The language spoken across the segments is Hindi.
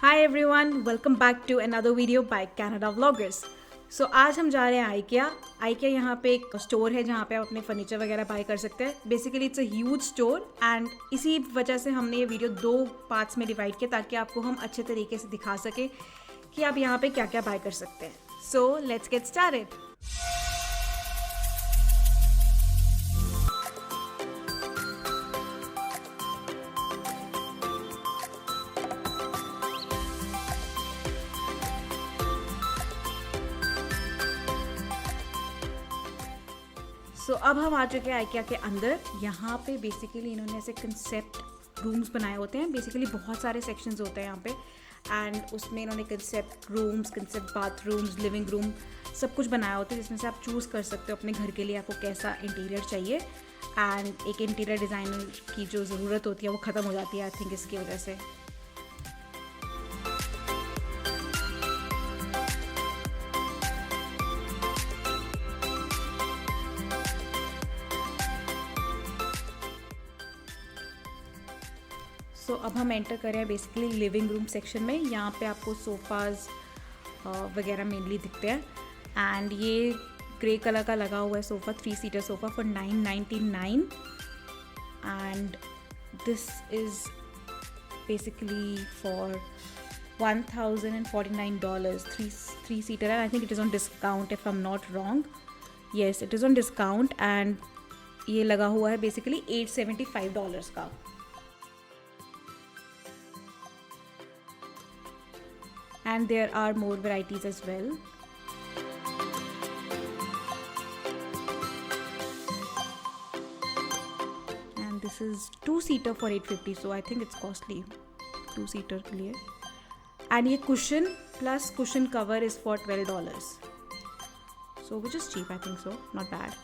Hi everyone, welcome back to another video by Canada vloggers. So आज हम जा रहे हैं आइकिया यहाँ पे एक स्टोर है जहाँ पे आप अपने फर्नीचर वगैरह बाय कर सकते हैं। Basically it's a huge store and इसी वजह से हमने ये वीडियो दो पार्ट्स में डिवाइड किया ताकि आपको हम अच्छे तरीके से दिखा सकें कि आप यहाँ पे क्या क्या बाय कर सकते हैं। So let's get started. So अब हम आ चुके हैं आइकिया के अंदर। यहाँ पे बेसिकली इन्होंने ऐसे कंसेप्ट रूम्स बनाए होते हैं। बेसिकली बहुत सारे सेक्शंस होते हैं यहाँ पे एंड उसमें इन्होंने concept rooms, concept bathrooms, living room सब कुछ बनाया होता है जिसमें से आप चूज़ कर सकते हो अपने घर के लिए आपको कैसा इंटीरियर चाहिए। एंड एक इंटीरियर डिज़ाइनर की जो ज़रूरत होती है वो ख़त्म हो जाती है आई थिंक इसकी वजह से। सो अब हम एंटर कर रहे हैं बेसिकली लिविंग रूम सेक्शन में। यहाँ पे आपको सोफ़ाज़ वगैरह मेनली दिखते हैं एंड ये ग्रे कलर का लगा हुआ है sofa, 3 seater sofa for $999 and this is basically for $1,049, 3 seater है। I think it is on discount if I am not wrong. Yes, it is on discount and ये लगा हुआ है बेसिकली $875 का। And there are more varieties as well. And this is 2-seater for $850, so I think it's costly 2-seater के लिए। And ये cushion plus cushion cover is for $12, so which is cheap, I think so, not bad.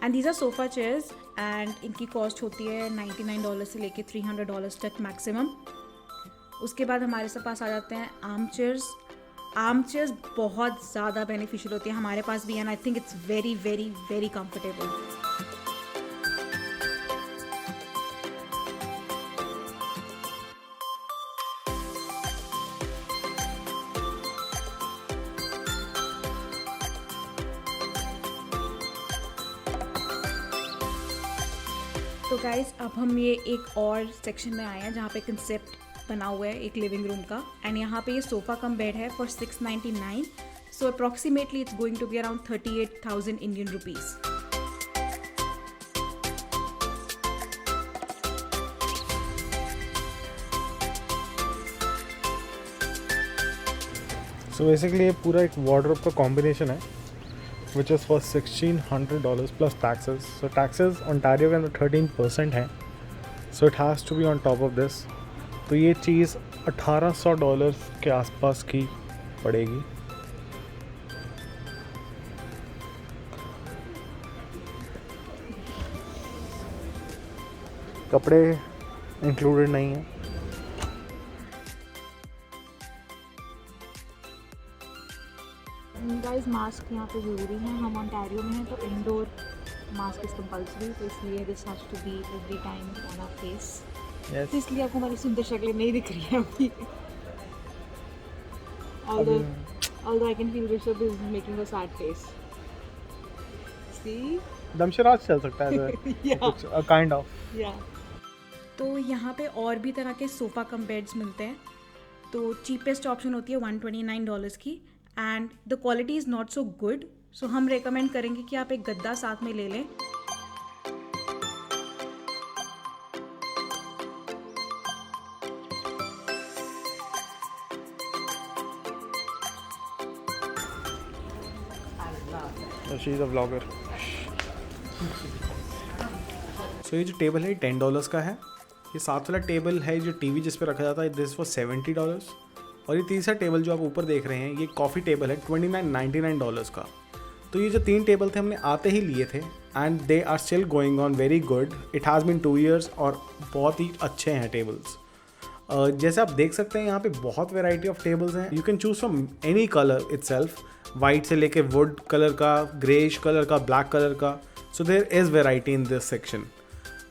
And these are sofa chairs and इनकी cost होती है $99 से लेके $300 तक मैक्सिमम। उसके बाद हमारे पास आ जाते हैं आर्म चेयर्स बहुत ज़्यादा बेनिफिशियल होती है, हमारे पास भी है and I think it's very very very comfortable. तो गाइस अब हम ये एक और सेक्शन में आए हैं जहाँ पे कंसेप्ट बना हुआ है एक लिविंग रूम का एंड यहाँ पे ये सोफ़ा कम बेड है for $699, so approximately it's going to be around 38,000 Indian rupees. So basically ये पूरा एक वार्डरोब का कॉम्बिनेशन है which is for $1,600 plus taxes. So taxes Ontario के अंदर 13% है, so it has to be on top of this. तो ये चीज़ $1,800 के आसपास की पड़ेगी। कपड़े इंक्लूडेड नहीं है। गाइस मास्क यहाँ पे ज़रूरी है, हम ओंटारियो में हैं तो इंडोर मास्क इज़ कंपल्सरी, तो इसलिए this has to be every time on our face. Yes. तो इसलिए आपको हमारी सुंदर शक्लें नहीं दिख रही है अभी। Although I can feel Rishabh is making a sad face. See? Dumb charades चल सकता है Yeah. Kind of. Yeah. तो यहाँ पे और भी तरह के सोफ़ा कम बेड्स मिलते हैं। तो चीपेस्ट ऑप्शन होती है $129 की and the quality is not so good, so हम रेकमेंड करेंगे कि आप एक गद्दा साथ में ले लें। She is a vlogger. So ये जो टेबल है $10 का है। ये साथ वाला टेबल है जो टीवी जिस पे रखा जाता है, दिस फॉर $70। और ये तीसरा टेबल जो आप ऊपर देख रहे हैं ये कॉफ़ी टेबल है $29.99 का। तो ये जो 3 टेबल थे हमने आते ही लिए थे and they are still going on very good. It has been 2 years और बहुत ही अच्छे हैं टेबल्स। जैसे आप देख सकते हैं यहाँ पे बहुत वेराइटी ऑफ टेबल्स हैं। You can choose from any colour itself, white से लेके वुड कलर का, ग्रेइश कलर का, ब्लैक कलर का। So there is variety in this section.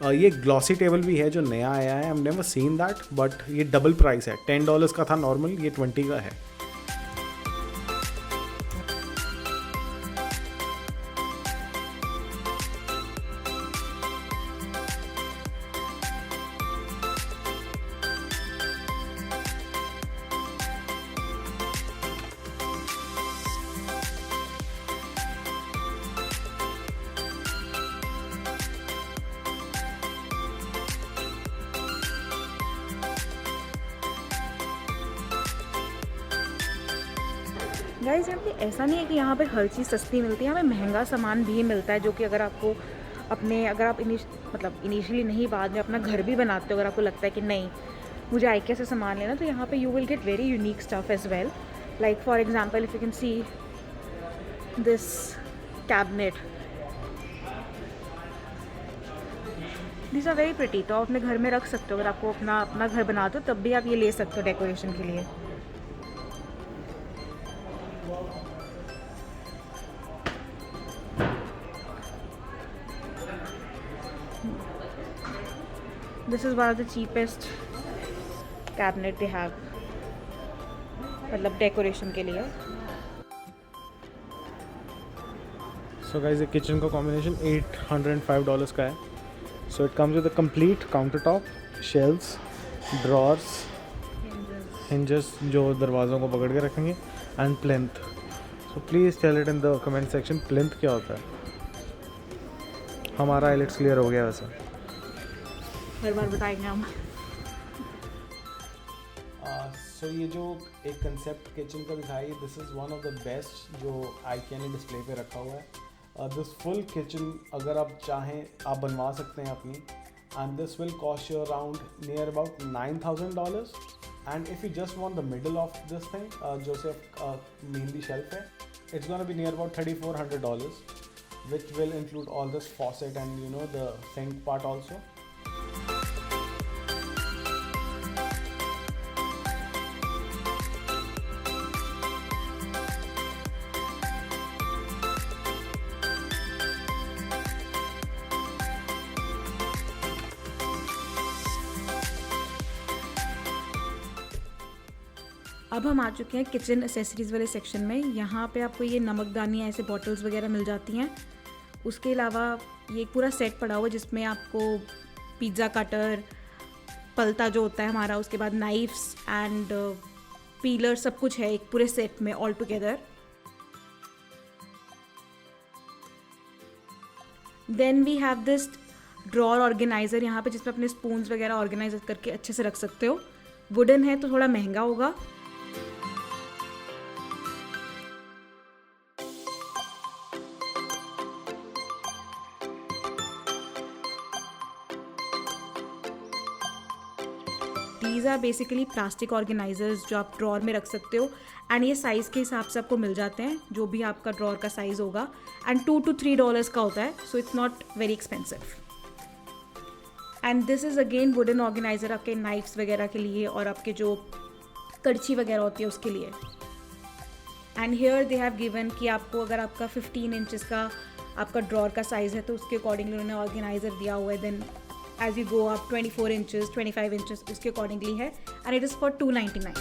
ये ग्लॉसी टेबल भी है जो नया आया है, I am never seen that, but ये डबल प्राइस है, $10 का था नॉर्मल, ये 20 का है। गाइस यहाँ पे ऐसा नहीं है कि यहाँ पे हर चीज़ सस्ती मिलती है, यहाँ पे महंगा सामान भी मिलता है, जो कि अगर आपको अगर आप इनिशियली नहीं, बाद में अपना घर भी बनाते हो, अगर आपको लगता है कि नहीं मुझे आइकिया से सामान लेना, तो यहाँ पे you will get very unique stuff as well. Like for example if you can see this cabinet, this are very pretty, तो आप अपने घर में रख सकते हो, अगर आपको अपना घर बनाते हो तब भी आप ये ले सकते हो डेकोरेशन के लिए। This is one of the cheapest cabinet they have, मतलब डेकोरेशन के लिए। सो गाइस ये किचन का कॉम्बिनेशन $805 का है। So it comes with a complete counter top, shelves, drawers, hinges जो दरवाज़ों को पकड़ के रखेंगे, and plinth. So please tell it in the comment section plinth क्या होता है। हमारा आइलेट्स क्लियर हो गया वैसे, हर बार बताएंगे हम। सो ये जो एक कंसेप्ट किचन का दिखाई, this is one of the best जो आइकिया ने डिस्प्ले पे रखा हुआ है। दिस फुल किचन अगर आप चाहें आप बनवा सकते हैं अपनी, and this will cost you around near about $9,000। And if you just want the middle of this thing जो सिर्फ मेनली शेल्फ है, it's gonna be near about $3,400, which will include all this faucet and you know the sink part also. अब हम आ चुके हैं किचन एसेसरीज़ वाले सेक्शन में। यहाँ पे आपको ये नमकदानी ऐसे बॉटल्स वगैरह मिल जाती हैं। उसके अलावा ये एक पूरा सेट पड़ा हुआ है जिसमें आपको पिज़्ज़ा कटर, पलता जो होता है हमारा, उसके बाद नाइफ्स एंड पीलर, सब कुछ है एक पूरे सेट में all together. Then we have this drawer organizer यहाँ पे, जिसमें अपने स्पून्स वगैरह ऑर्गेनाइज करके अच्छे से रख सकते हो। वुडन है तो थोड़ा महंगा होगा। These are basically plastic organizers जो आप ड्रॉर में रख सकते हो, एंड ये साइज़ के हिसाब से आपको मिल जाते हैं, जो भी आपका ड्रॉर का साइज़ होगा, एंड $2 to $3 का होता है, so it's not very expensive. And this is again wooden organiser आपके नाइफ्स वगैरह के लिए और आपके जो कड़छी वगैरह होती है उसके लिए। And here they have given कि आपको अगर आपका 15 इंचज़ का आपका ड्रॉर का साइज़ है तो उसके अकॉर्डिंगली उन्होंने ऑर्गेनाइज़र दिया हुआ है। देन एज यू गो आप 24 इंचज़ 25 इंचज़ उसके अकॉर्डिंगली है, and it is for $299।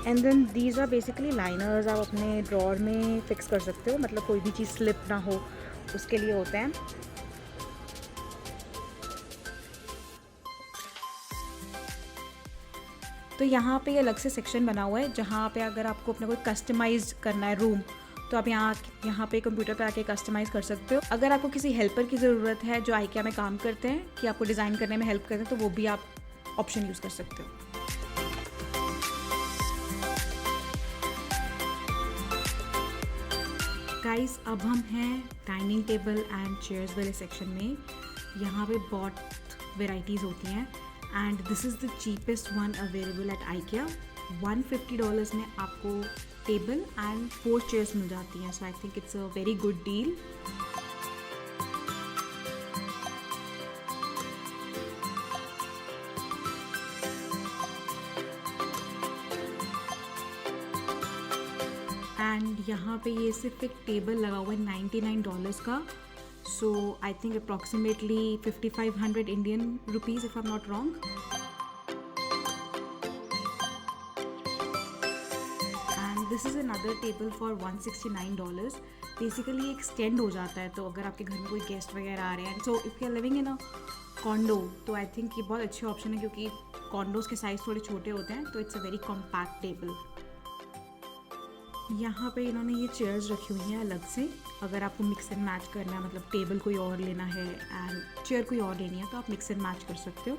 And then these are basically liners, आप अपने ड्रॉर में फिक्स कर सकते हो, मतलब कोई भी चीज़ स्लिप ना हो उसके लिए होते हैं। तो यहाँ पे अलग से सेक्शन बना हुआ है जहाँ पे अगर आपको अपना कोई कस्टमाइज करना है रूम, तो आप यहाँ पे कंप्यूटर पे आके कस्टमाइज़ कर सकते हो। अगर आपको किसी हेल्पर की ज़रूरत है जो आइकिया में काम करते हैं कि आपको डिज़ाइन करने में हेल्प करते हैं, तो वो भी आप ऑप्शन यूज़ कर सकते हो। गाइस अब हम हैं डाइनिंग टेबल एंड चेयर्स वाले सेक्शन में। यहाँ पे बहुत वेराइटीज़ होती हैं, and this is the cheapest one available at IKEA. $150 में आपको टेबल एंड 4 चेयर्स मिल जाती हैं, so I think it's a very good deal. And यहाँ पे ये सिर्फ एक टेबल लगा हुआ है $99 का, So I think approximately 5500 Indian rupees if I'm not wrong. And this is another table for $169. Basically extend हो जाता है, तो अगर आपके घर में कोई गेस्ट वगैरह आ रहे हैं, so if you are living in a condo, तो आई थिंक ये बहुत अच्छी ऑप्शन है क्योंकि कॉन्डोज़ के साइज़ थोड़े छोटे होते हैं, तो it's a very compact table. यहाँ पे इन्होंने ये चेयर्स रखी हुई हैं अलग से, अगर आपको मिक्स एंड मैच करना है, मतलब टेबल कोई और लेना है एंड चेयर कोई और लेनी है, तो आप मिक्स एंड मैच कर सकते हो।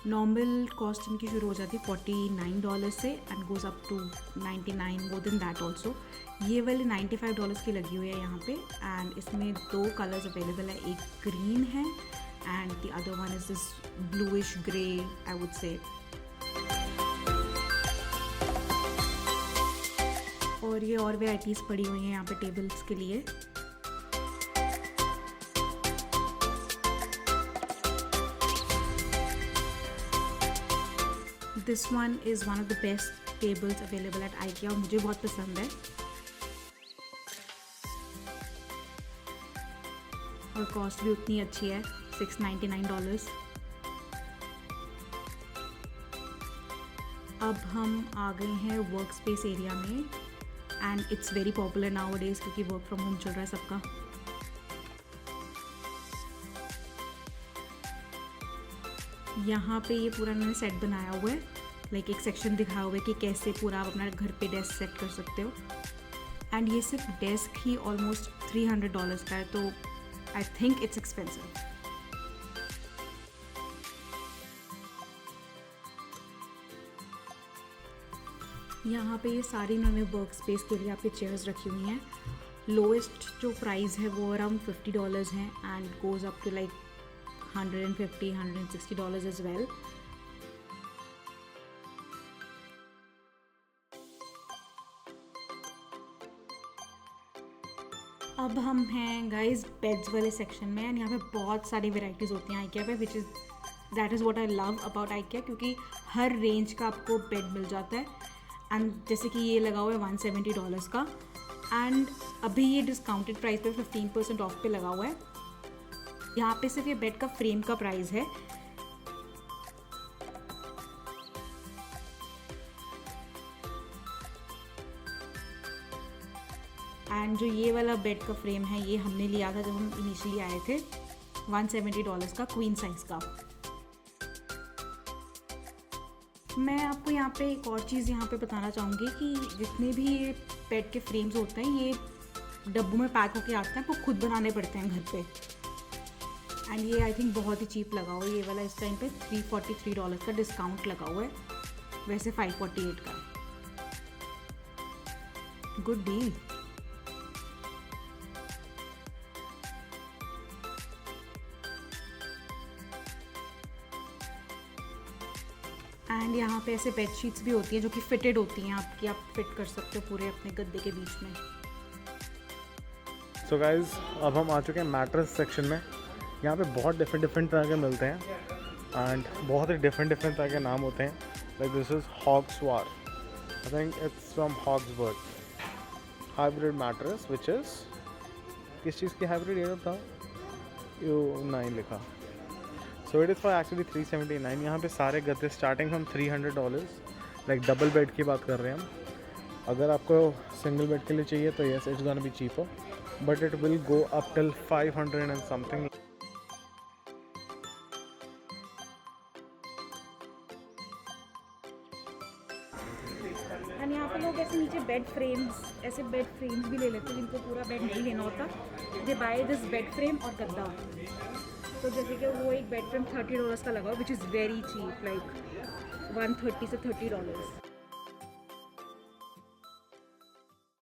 नॉर्मल कॉस्ट इनकी शुरू हो जाती है $49 से and goes up to 99, more than that also. ये वाली $95 की लगी हुई है यहाँ पे, एंड इसमें 2 कलर्स अवेलेबल है, एक ग्रीन है and the other one is this bluish grey I would say. और ये और वेराइटीज़ पड़ी हुई हैं यहाँ पे टेबल्स के लिए। This one is one of the best tables available at IKEA और मुझे बहुत पसंद है, और कॉस्ट भी उतनी अच्छी है, $699। अब हम आ गए हैं वर्क स्पेस एरिया में, and it's very popular now days क्योंकि वर्क फ्रॉम होम चल रहा है सबका। यहाँ पे ये पूरा इन्होंने सेट बनाया हुआ है, लाइक एक सेक्शन दिखाया हुआ है कि कैसे पूरा आप अपना घर पे डेस्क सेट कर सकते हो, एंड ये सिर्फ डेस्क ही ऑलमोस्ट $300 का है, तो आई थिंक इट्स एक्सपेंसिव। यहाँ पे ये सारी इन्होंने वर्क स्पेस के लिए आपके चेयर्स रखी हुई हैं। लोएस्ट जो प्राइस है वो अराउंड $50 है and goes up to like $150-160 as well. अब हम हैं गाइस बेड्स वाले सेक्शन में, एंड यहाँ पे बहुत सारी वेराइटीज़ होती हैं IKEA पे, that is what I love about IKEA, क्योंकि हर रेंज का आपको बेड मिल जाता है। एंड जैसे कि ये लगा हुआ है $170 का, एंड अभी ये डिस्काउंटेड प्राइस पे 15% ऑफ पे लगा हुआ है। यहाँ पे सिर्फ ये बेड का फ्रेम का प्राइस है। एंड जो ये वाला बेड का फ्रेम है ये हमने लिया था जब हम इनिशियली आए थे, $170 का, क्वीन साइज़ का। मैं आपको यहाँ पे एक और चीज़ यहाँ पे बताना चाहूँगी कि जितने भी ये बेड के फ्रेम्स होते हैं ये डब्बों में पैक होके आते हैं, आपको खुद बनाने पड़ते हैं घर पे। एंड ये आई थिंक बहुत ही चीप लगा हुआ है, ये वाला इस टाइम पे $343 का डिस्काउंट लगा हुआ है, वैसे $548 का। Good deal. एंड यहाँ पे ऐसे बेड शीट्स भी होती हैं जो कि फिटेड होती हैं आपकी, आप फिट कर सकते हो पूरे अपने गद्दे के बीच में। सो गाइज अब हम आ चुके हैं मैट्रेस सेक्शन में। यहाँ पे बहुत डिफरेंट तरह के मिलते हैं एंड बहुत ही डिफरेंट तरह के नाम होते हैं। Like this is Hogsvar, I think it's from Hogsberg. Hybrid mattress which is किस चीज़ की हाइब्रिड ये बताओ, U9 लिखा। So it is for actually $379। यहाँ पे सारे गद्दे starting from $300, like double bed की बात कर रहे हैं हम। अगर आपको सिंगल बेड के लिए चाहिए तो yes it's gonna be cheaper, but it will go up till 500 and something. And यहाँ पे लोग ऐसे नीचे बेड फ्रेम्स भी ले लेते हैं जिनको पूरा बेड नहीं लेना होता, दे बाय दिस बेड फ्रेम और गद्दा। तो जैसे कि वो एक बेड फ्रेम $30 का लगा, which is very cheap, like $130 से $30।